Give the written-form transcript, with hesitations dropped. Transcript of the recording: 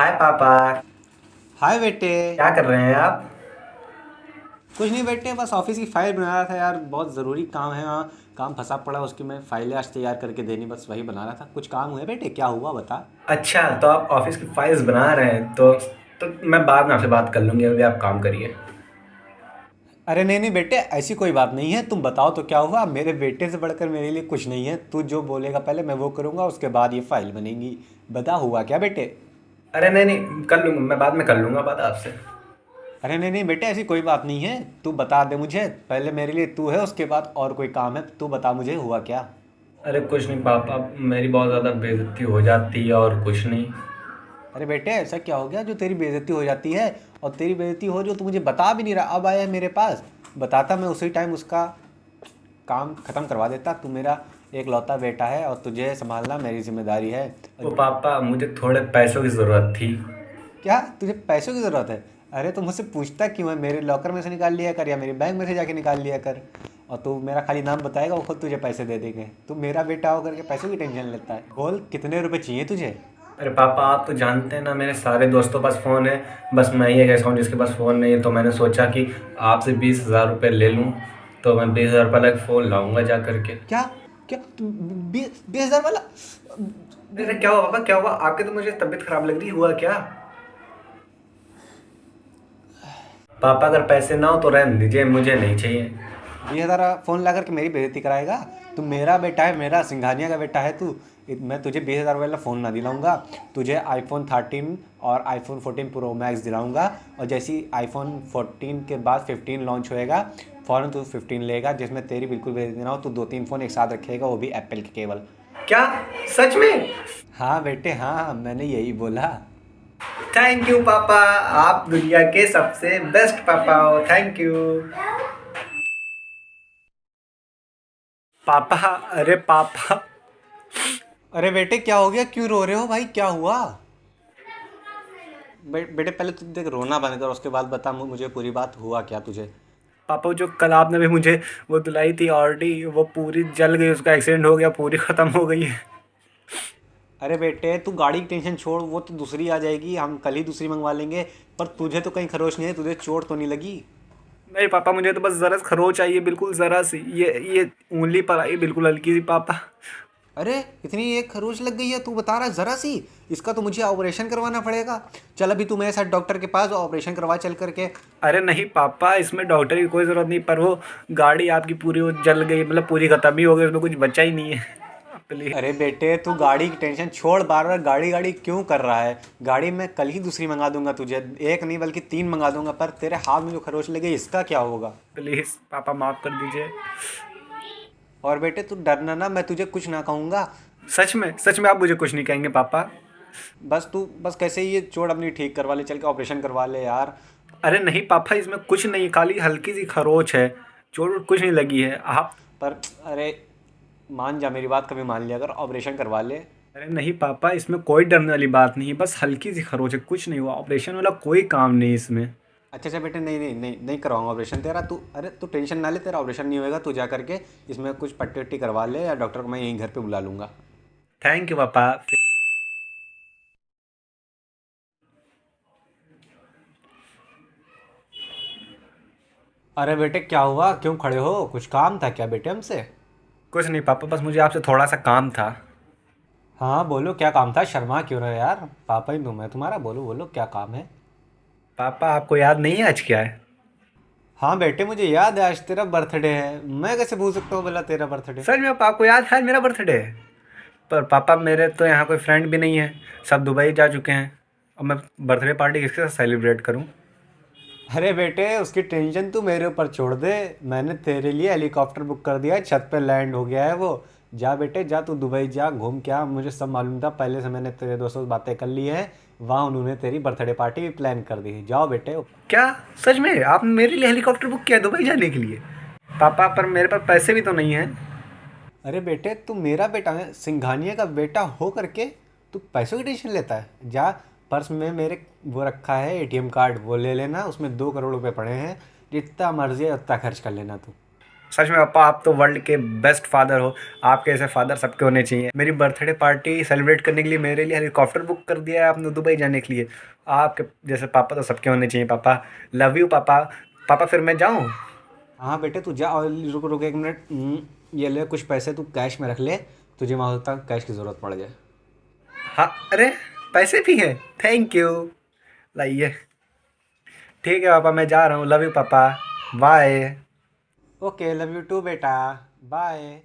हाय पापा। हाय बेटे। क्या कर रहे हैं आप? कुछ नहीं बेटे, बस ऑफिस की फाइल बना रहा था यार, बहुत ज़रूरी काम है। हाँ, काम फंसा पड़ा, उसकी मैं फाइलें आज तैयार करके देनी, बस वही बना रहा था। कुछ काम हुआ बेटे? क्या हुआ बता। अच्छा, तो आप ऑफिस की फाइल्स बना रहे हैं तो मैं बाद में आपसे बात कर लूँगी, अभी आप काम करिए। अरे नहीं नहीं बेटे, ऐसी कोई बात नहीं है, तुम बताओ तो क्या हुआ। मेरे बेटे से बढ़कर मेरे लिए कुछ नहीं है। तू जो बोलेगा पहले मैं वो करूँगा, उसके बाद ये फाइल बनेगी। बता, हुआ क्या बेटे? अरे नहीं नहीं, कर लूँगा, मैं बाद में कर लूँगा बात आपसे। अरे नहीं नहीं बेटे, ऐसी कोई बात नहीं है। तू बता दे मुझे पहले, मेरे लिए तू है, उसके बाद और कोई काम है। तू बता मुझे हुआ क्या। अरे कुछ नहीं पापा, मेरी बहुत ज़्यादा बेइज्जती हो जाती है और कुछ नहीं। अरे बेटे, ऐसा क्या हो गया जो तेरी बेइज्जती हो जाती है? और तेरी बेइज्जती हो जो तू मुझे बता भी नहीं रहा, अब आया है मेरे पास। बताता मैं उसी टाइम उसका काम ख़त्म करवा देता। तू मेरा एक लौता बेटा है और तुझे संभालना मेरी जिम्मेदारी है। वो पापा, मुझे थोड़े पैसों की ज़रूरत थी। क्या तुझे पैसों की ज़रूरत है? अरे तू मुझसे पूछता क्यों है? मेरे लॉकर में से निकाल लिया कर या मेरे बैंक में से जाके निकाल लिया कर। और तू मेरा खाली नाम बताएगा, वो खुद तुझे पैसे दे देंगे। तू मेरा बेटा हो करके पैसों की टेंशन लेता है। बोल, कितने रुपए चाहिए तुझे? अरे पापा, आप तो जानते हैं ना, मेरे सारे दोस्तों के पास फ़ोन है, बस मैं ही एक ऐसा हूँ जिसके पास फ़ोन नहीं है। तो मैंने सोचा कि आपसे 20,000 रुपये ले लूँ, तो मैं 20,000 रुपये का फ़ोन लाऊंगा जा करके। क्या? क्या तू 20,000 वाला? अरे क्या हुआ पापा, क्या हुआ? आपके तो मुझे तबीयत खराब लग रही है, हुआ क्या? पापा अगर पैसे ना हो तो रहने दीजिए, मुझे नहीं चाहिए। 20,000 फ़ोन ला करके मेरी बेइज्जती कराएगा? तू मेरा बेटा है, मेरा सिंघानिया का बेटा है तू। मैं तुझे 20,000 वाला फ़ोन ना दिलाऊंगा। तुझे आईफोन 13 और आईफोन 14 प्रो मैक्स दिलाऊंगा। और जैसी आईफोन 14 के बाद 15 लॉन्च होएगा, फ़ौरन तू 15 लेगा, जिसमें तेरी बिल्कुल बेइज्जती ना हो। तू 2-3 फ़ोन एक साथ रखेगा, वो भी एप्पल के केवल। क्या? सच में? हाँ बेटे, हाँ, मैंने यही बोला। थैंक यू पापा, आप दुनिया के सबसे बेस्ट पापा हो, थैंक यू। पापा, अरे पापा। अरे बेटे, क्या हो गया? क्यों रो रहे हो भाई? क्या हुआ? बेटे पहले तू देख, रोना बंद कर, उसके बाद बता मुझे पूरी बात, हुआ क्या तुझे। पापा, जो कल आपने भी मुझे वो दिलाई थी ऑडी, वो पूरी जल गई, उसका एक्सीडेंट हो गया, पूरी ख़त्म हो गई है। अरे बेटे, तू गाड़ी की टेंशन छोड़, वो तो दूसरी आ जाएगी, हम कल ही दूसरी मंगवा लेंगे। पर तुझे तो कहीं खरोच नहीं है? तुझे चोट तो नहीं लगी? नहीं पापा, मुझे तो बस ज़रा खरोच आई है, बिल्कुल ज़रा सी, ये उंगली पर आई, बिल्कुल हल्की सी पापा। अरे इतनी एक खरोच लग गई है? तू बता रहा है ज़रा सी? इसका तो मुझे ऑपरेशन करवाना पड़ेगा। चल अभी तू मेरे साथ डॉक्टर के पास ऑपरेशन करवा चल करके। अरे नहीं पापा, इसमें डॉक्टर की कोई ज़रूरत नहीं, पर वो गाड़ी आपकी पूरी वो जल गई, मतलब पूरी ख़त्म ही हो गई, उसमें कुछ बचा ही नहीं है। प्लीज़। अरे बेटे, तू गाड़ी की टेंशन छोड़, बार बार गाड़ी गाड़ी क्यों कर रहा है? गाड़ी मैं कल ही दूसरी मंगा दूंगा तुझे, एक नहीं बल्कि 3 मंगा दूंगा। पर तेरे हाथ में जो खरोच लगी, इसका क्या होगा? प्लीज़ पापा, माफ़ कर दीजिए। और बेटे तू डरना ना, मैं तुझे कुछ ना कहूँगा। सच में आप मुझे कुछ नहीं कहेंगे पापा? बस तू बस कैसे ही ये चोट अपनी ठीक करवा ले, चल के ऑपरेशन करवा ले यार। अरे नहीं पापा, इसमें कुछ नहीं, खाली हल्की सी खरोच है, चोट वोट कुछ नहीं लगी है आप। पर अरे, मान जा मेरी बात, कभी मान लिया अगर ऑपरेशन करवा ले। अरे नहीं पापा, इसमें कोई डरने वाली बात नहीं है, बस हल्की सी खरोच है, कुछ नहीं हुआ, ऑपरेशन वाला कोई काम नहीं इसमें। अच्छा अच्छा बेटे, नहीं नहीं नहीं नहीं करवाऊंगा ऑपरेशन तेरा। तू अरे तू टेंशन ना ले, तेरा ऑपरेशन नहीं होएगा। तू जा करके इसमें कुछ पट्टी वट्टी करवा ले, या डॉक्टर को मैं यहीं घर पे बुला लूँगा। थैंक यू पापा। अरे बेटे, क्या हुआ? क्यों खड़े हो? कुछ काम था क्या बेटे हमसे? कुछ नहीं पापा, बस मुझे आपसे थोड़ा सा काम था। हाँ बोलो, क्या काम था? शर्मा क्यों रहे यार? पापा ही तुम है तुम्हारा, बोलो बोलो क्या काम है। पापा, आपको याद नहीं है आज क्या है? हाँ बेटे, मुझे याद है, आज तेरा बर्थडे है। मैं कैसे भूल सकता हूँ भला तेरा बर्थडे? सच में पापा, आपको याद है आज मेरा बर्थडे है? पर पापा, मेरे तो यहाँ कोई फ्रेंड भी नहीं है, सब दुबई जा चुके हैं। अब मैं बर्थडे पार्टी किसके साथ सेलिब्रेट करूँ? अरे बेटे, उसकी टेंशन तू मेरे ऊपर छोड़ दे। मैंने तेरे लिए हेलीकॉप्टर बुक कर दिया है, छत पे लैंड हो गया है वो। जा बेटे जा, तू दुबई जा, घूम के आ। मुझे सब मालूम था पहले से, मैंने तेरे दोस्तों से बातें कर ली है। वहाँ उन्होंने तेरी बर्थडे पार्टी प्लान कर दी है। जाओ बेटे। क्या? सच में आपने मेरे लिए हेलीकॉप्टर बुक किया है दुबई जाने के लिए? पापा, पर मेरे पास पैसे भी तो नहीं हैं। अरे बेटे, तू मेरा बेटा है, सिंघानिया का बेटा हो करके तू पैसों की टेंशन लेता है? जा, पर्स में मेरे वो रखा है एटीएम कार्ड, वो ले लेना, उसमें 2 करोड़ रुपए पड़े हैं। जितना मर्जी है उतना खर्च कर लेना तू। सच में पापा, आप तो वर्ल्ड के बेस्ट फादर हो। आपके ऐसे फादर सबके होने चाहिए। मेरी बर्थडे पार्टी सेलिब्रेट करने के लिए मेरे लिए हेलीकॉप्टर बुक कर दिया है आपने दुबई जाने के लिए। आपके जैसे पापा तो सबके होने चाहिए पापा। लव यू पापा। पापा फिर मैं जाऊँ? हाँ बेटे तू जा, और रुक रुक एक मिनट। ये ले कुछ पैसे, तू कैश में रख ले, तुझे वहाँ तक कैश की ज़रूरत पड़ जाए। हाँ अरे, पैसे भी हैं, थैंक यू। लाइए। ठीक है पापा, मैं जा रहा हूँ। Love you papa, bye. Okay, love you too बेटा, बाय।